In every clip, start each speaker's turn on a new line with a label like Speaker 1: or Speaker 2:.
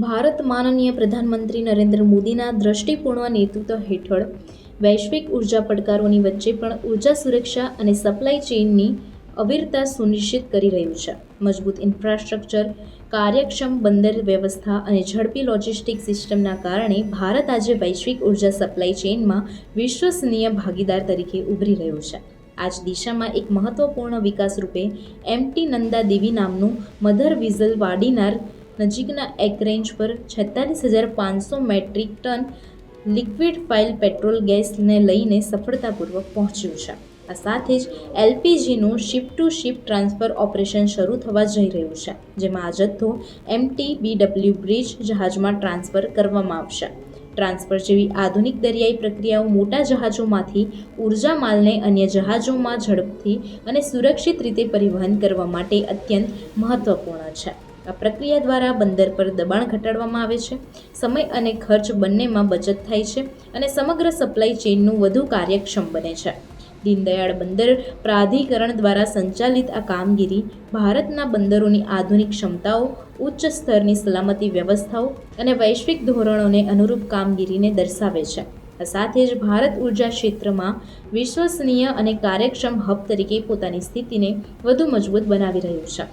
Speaker 1: ભારત માનનીય પ્રધાનમંત્રી નરેન્દ્ર મોદીના દ્રષ્ટિપૂર્ણ નેતૃત્વ હેઠળ વૈશ્વિક ઉર્જા પડકારોની વચ્ચે પણ ઉર્જા સુરક્ષા અને સપ્લાય ચેઇનની અવિરતા સુનિશ્ચિત કરી રહ્યું છે. મજબૂત ઇન્ફ્રાસ્ટ્રક્ચર, કાર્યક્ષમ બંદર વ્યવસ્થા અને ઝડપી લોજિસ્ટિક સિસ્ટમના કારણે ભારત આજે વૈશ્વિક ઉર્જા સપ્લાય ચેઇનમાં વિશ્વસનીય ભાગીદાર તરીકે ઉભરી રહ્યું છે. આ જ દિશામાં એક મહત્વપૂર્ણ વિકાસ રૂપે એમટી નંદા દેવી નામનું મધર વિઝલ વાડીનાર નજીકના એકરેન્જ પર 46,500 metric ton liquefied petrol ગેસને લઈને સફળતાપૂર્વક પહોંચ્યું છે. આ સાથે જ એલપીજીનું ship to ship transfer operation શરૂ થવા જઈ રહ્યું છે, જેમાં આ જથ્થો MT-BW બ્રિજ જહાજમાં ટ્રાન્સફર કરવામાં આવશે. ટ્રાન્સફર જેવી આધુનિક દરિયાઈ પ્રક્રિયાઓ મોટા જહાજોમાંથી ઉર્જા માલને અન્ય જહાજોમાં ઝડપથી અને સુરક્ષિત રીતે પરિવહન કરવા માટે અત્યંત મહત્વપૂર્ણ છે. આ પ્રક્રિયા દ્વારા બંદર પર દબાણ ઘટાડવામાં આવે છે, સમય અને ખર્ચ બંનેમાં બચત થાય છે અને સમગ્ર સપ્લાય ચેઇનનું વધુ કાર્યક્ષમ બને છે. દીનદયાળ બંદર પ્રાધિકરણ દ્વારા સંચાલિત આ કામગીરી ભારતના બંદરોની આધુનિક ક્ષમતાઓ, ઉચ્ચ સ્તરની સલામતી વ્યવસ્થાઓ અને વૈશ્વિક ધોરણોને અનુરૂપ કામગીરીને દર્શાવે છે. આ સાથે જ ભારત ઉર્જા ક્ષેત્રમાં વિશ્વસનીય અને કાર્યક્ષમ હબ તરીકે પોતાની સ્થિતિને વધુ મજબૂત બનાવી રહ્યું છે.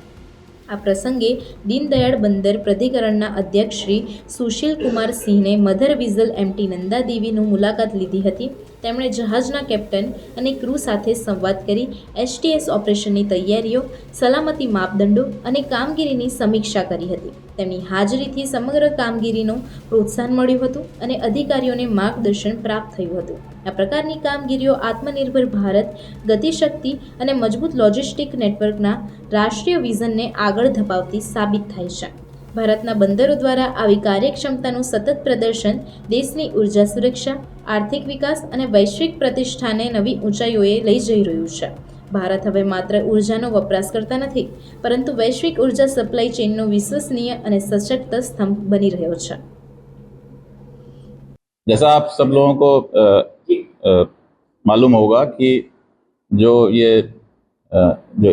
Speaker 1: આ પ્રસંગે દીનદયાળ બંદર પ્રાધિકરણના અધ્યક્ષ શ્રી સુશીલ કુમાર સિંહને મધર વિઝલ એમટી નંદા દેવીનું મુલાકાત લીધી હતી. તેમણે જહાજના કેપ્ટન અને ક્રૂ સાથે સંવાદ કરી એચટીએસ ઓપરેશનની તૈયારીઓ, સલામતી માપદંડો અને કામગીરીની સમીક્ષા કરી હતી. તેમની હાજરીથી સમગ્ર કામગીરીનું પ્રોત્સાહન મળ્યું હતું અને અધિકારીઓને માર્ગદર્શન પ્રાપ્ત થયું હતું. આ પ્રકારની કામગીરીઓ આત્મનિર્ભર ભારત, ગતિશક્તિ અને મજબૂત લોજિસ્ટિક નેટવર્કના રાષ્ટ્રીય વિઝનને આગળ ધપાવતી સાબિત થાય છે. ભારતના બંદરો દ્વારા આવી કાર્યક્ષમતાનું સતત પ્રદર્શન દેશની ઉર્જા સુરક્ષા, આર્થિક વિકાસ અને વૈશ્વિક પ્રતિષ્ઠાને નવી ઊંચાઈઓએ લઈ જઈ રહ્યું છે. ભારત હવે માત્ર ઉર્જાનો વપરાશકર્તા નથી, પરંતુ વૈશ્વિક ઉર્જા સપ્લાય ચેઇનનો વિશ્વસનીય અને સશक्त સ્તંભ બની રહ્યો છે.
Speaker 2: जैसा आप सब लोगों को मालूम होगा कि जो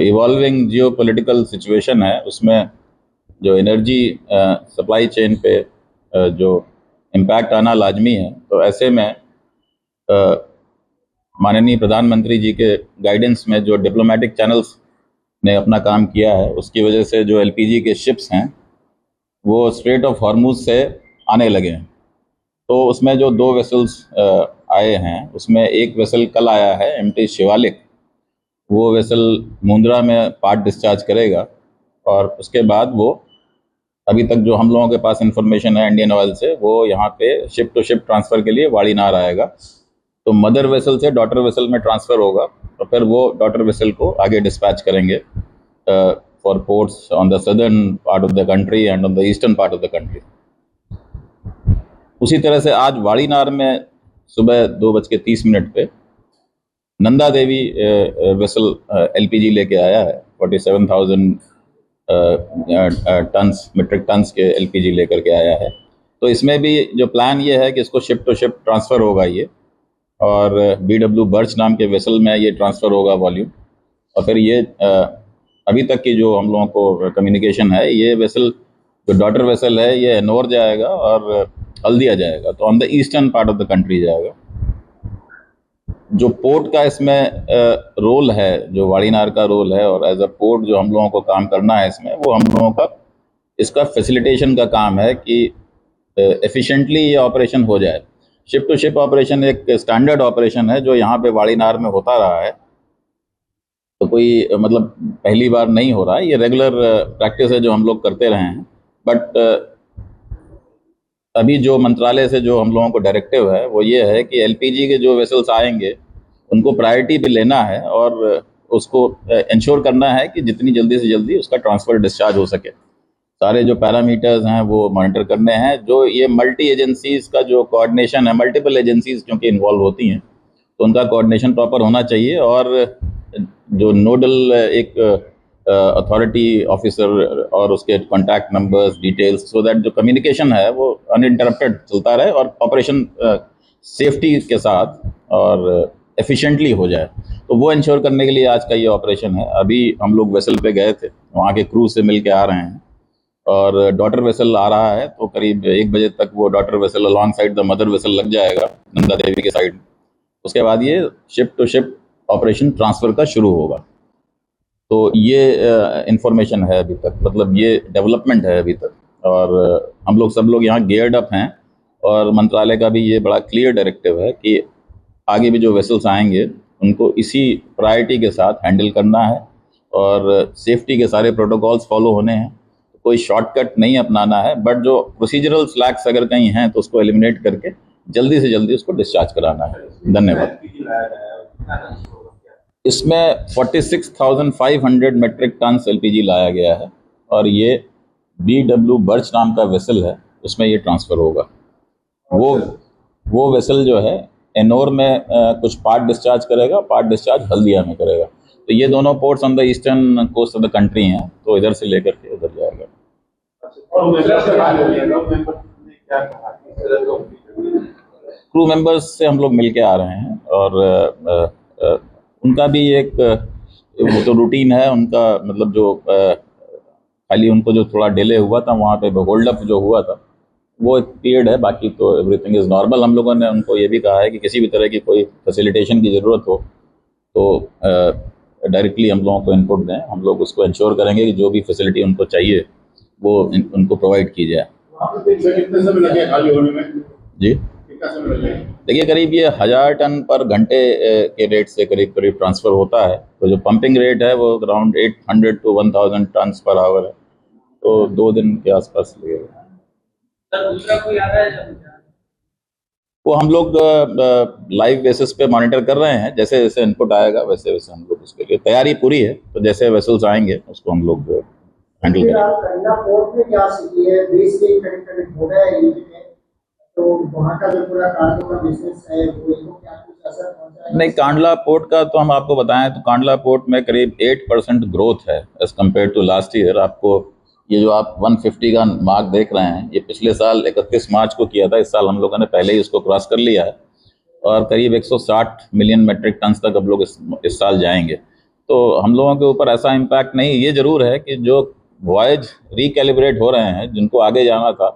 Speaker 2: इवॉल्विंग जियोपॉलिटिकल सिचुएशन है उसमें जो एनर्जी सप्लाई चेन पे जो इम्पैक्ट आना लाजमी है, तो ऐसे में माननीय प्रधानमंत्री जी के गाइडेंस में जो डिप्लोमेटिक चैनल्स ने अपना काम किया है, उसकी वजह से जो एलपीजी के शिप्स हैं वो स्ट्रेट ऑफ हॉर्मुज से आने लगे हैं. तो उसमें जो 2 वेसल्स आए हैं, उसमें एक वेसल कल आया है एमटी शिवालिक. वो वेसल मुंद्रा में पार्ट डिस्चार्ज करेगा और उसके बाद वो अभी तक जो हम लोगों के पास इंफॉर्मेशन है इंडियन ऑयल से, वो यहाँ पे शिप टू शिप ट्रांसफ़र के लिए वाड़ीनार आएगा. तो मदर वेसल से डॉटर वेसल में ट्रांसफ़र होगा और फिर वो डॉटर वेसल को आगे डिस्पैच करेंगे for ports on the southern part of the country and on the eastern part of the country. उसी तरह से आज वाड़ीनार में सुबह 2:30 पे नंदा देवी वेसल एलपीजी लेके आया है. 47,000 मेट्रिक टन्स के एलपीजी लेकर के आया है. तो इसमें भी जो प्लान ये है कि इसको शिप टू शिप ट्रांसफ़र होगा ये, और BW बर्च नाम के वेसल में ये ट्रांसफ़र होगा वॉल्यूम. और फिर ये अभी तक की जो हम लोगों को कम्युनिकेशन है, ये वेसल जो डॉटर वेसल है ये एनोर जाएगा और हल्दिया जाएगा, तो on the eastern part of the country जाएगा. जो पोर्ट का इसमें रोल है, जो वाड़ीनार का रोल है, और एज अ पोर्ट जो हम लोगों को काम करना है इसमें, वो हम लोगों का इसका फैसिलिटेशन का काम है कि एफिशिएंटली ये ऑपरेशन हो जाए. शिप टू शिप ऑपरेशन एक स्टैंडर्ड ऑपरेशन है जो यहाँ पे वाड़ीनार में होता रहा है, तो कोई मतलब पहली बार नहीं हो रहा है. ये रेगुलर प्रैक्टिस है जो हम लोग करते रहे हैं. बट अभी जो मंत्रालय से जो हम लोगों को डायरेक्टिव है वो ये है कि एलपीजी के जो वेसल्स आएंगे उनको प्रायोरिटी पे लेना है और उसको इंश्योर करना है कि जितनी जल्दी से जल्दी उसका ट्रांसफ़र डिस्चार्ज हो सके. सारे जो पैरामीटर्स हैं वो मॉनिटर करने हैं. जो ये मल्टी एजेंसीज़ का जो कोऑर्डिनेशन है, मल्टीपल एजेंसीज़ क्योंकि इन्वॉल्व होती हैं, तो उनका कोऑर्डिनेशन प्रॉपर होना चाहिए. और जो नोडल एक अथॉरिटी ऑफिसर और उसके contact numbers, details, so that जो कम्युनिकेशन है वो अनइंटरप्टेड चलता रहे और ऑपरेशन सेफ्टी के साथ और एफिशिएंटली हो जाए. तो वो इंश्योर करने के लिए आज का ये ऑपरेशन है. अभी हम लोग वेसल पे गए थे, वहाँ के क्रू से मिल के आ रहे हैं और डॉटर वेसल आ रहा है, तो करीब 1 बजे तक वो daughter vessel alongside the mother vessel लग जाएगा नंदा देवी के साइड। उसके बाद ये ship to ship operation transfer का शुरू होगा। तो ये इंफॉर्मेशन है अभी तक, मतलब ये डेवलपमेंट है अभी तक। और हम लोग सब लोग यहाँ गियर्ड अप हैं, और मंत्रालय का भी ये बड़ा क्लियर डायरेक्टिव है कि आगे भी जो वेसल्स आएंगे उनको इसी प्रायोरिटी के साथ हैंडल करना है, और सेफ्टी के सारे प्रोटोकॉल्स फॉलो होने हैं। कोई शॉर्टकट नहीं अपनाना है, बट जो प्रोसीजरल स्लैक्स अगर कहीं हैं तो उसको एलिमिनेट करके जल्दी से जल्दी उसको डिस्चार्ज कराना है। धन्यवाद। इसमें 46,500 मेट्रिक टन एलपीजी लाया गया है, और ये BW बर्च नाम का वेसल है, उसमें ये ट्रांसफ़र होगा। वो वेसल जो है एनोर में कुछ पार्ट डिस्चार्ज करेगा, पार्ट डिस्चार्ज हल्दिया में करेगा। तो ये दोनों ports on the eastern coast of the country हैं, तो इधर से लेकर के उधर जाएगा। क्रू मेंबर्स से हम लोग मिल के आ रहे हैं, और उनका भी एक वो तो रूटीन है उनका, मतलब जो खाली उनको जो थोड़ा डिले हुआ था वहाँ पे होल्ड अप जो हुआ था वो एक पीरियड है, बाकी तो एवरीथिंग इज़ नॉर्मल। हम लोगों ने उनको ये भी कहा है कि किसी भी तरह की कोई फैसिलिटेशन की ज़रूरत हो तो डायरेक्टली हम लोगों को इनपुट दें, हम लोग उसको इंश्योर करेंगे कि जो भी फैसिलिटी उनको चाहिए वो उनको प्रोवाइड की जाए। जी देखिए, करीब ये 1000 टन पर घंटे के रेट से करीब करीब ट्रांसफ़र होता है। तो जो पंपिंग रेट है वो around 800 to 1000 tonne per hour है, तो 2 दिन के आसपास लगेगा। वो हम लोग लाइव बेसिस पे मॉनिटर कर रहे हैं, जैसे जैसे इनपुट आएगा वैसे वैसे हम लोग उसके लिए तैयारी पूरी है। तो जैसे वेसल्स आएंगे उसको हम लोग हैंडल करेंगे।
Speaker 3: तो वहाँ का जो पूरा कार्गो का बिजनेस है वो इनको क्या कुछ असर पहुँचा है?
Speaker 2: नहीं, कांडला पोर्ट का तो हम आपको बताएं तो कांडला पोर्ट में करीब 8% ग्रोथ है as compared to last year. आपको ये जो आप 150 का मार्क देख रहे हैं, ये पिछले साल 31 मार्च को किया था। इस साल हम लोगों ने पहले ही उसको क्रॉस कर लिया है, और करीब 160 मिलियन मेट्रिक टन तक अब लोग इस साल जाएंगे। तो हम लोगों के ऊपर ऐसा इम्पैक्ट नहीं। ये ज़रूर है कि जो वॉयज रिकैलिब्रेट हो रहे हैं, जिनको आगे जाना था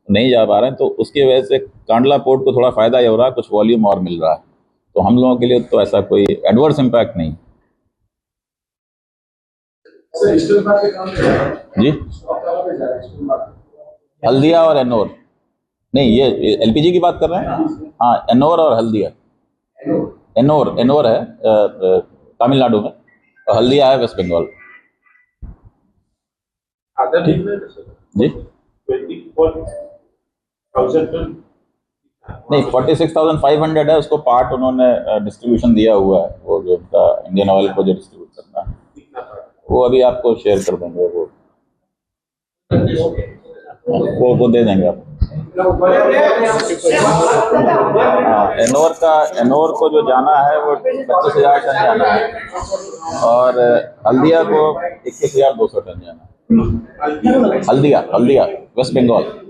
Speaker 2: नहीं जा पा रहे हैं, तो उसकी वजह से कांडला पोर्ट को थोड़ा फ़ायदा ये हो रहा है, कुछ वॉल्यूम और मिल रहा है। तो हम लोगों के लिए तो ऐसा कोई एडवर्स इम्पैक्ट नहीं। जी, हल्दिया और एनोर नहीं, ये एलपीजी की बात कर रहे हैं। हाँ, एनोर और हल्दिया। एनोर है तमिलनाडु में, और हल्दिया है वेस्ट बंगाल। जी नहीं, 46,500 है, उसको पार्ट उन्होंने डिस्ट्रीब्यूशन दिया हुआ है। वो जो उनका इंडियन ऑयल को जो डिस्ट्रीब्यूट करना है वो अभी आपको शेयर कर देंगे, वो दे देंगे आप। हाँ, एनोर को जो जाना है वो 25,000 टन जाना है, और हल्दिया को 21,200 टन जाना है। हल्दिया वेस्ट बंगाल।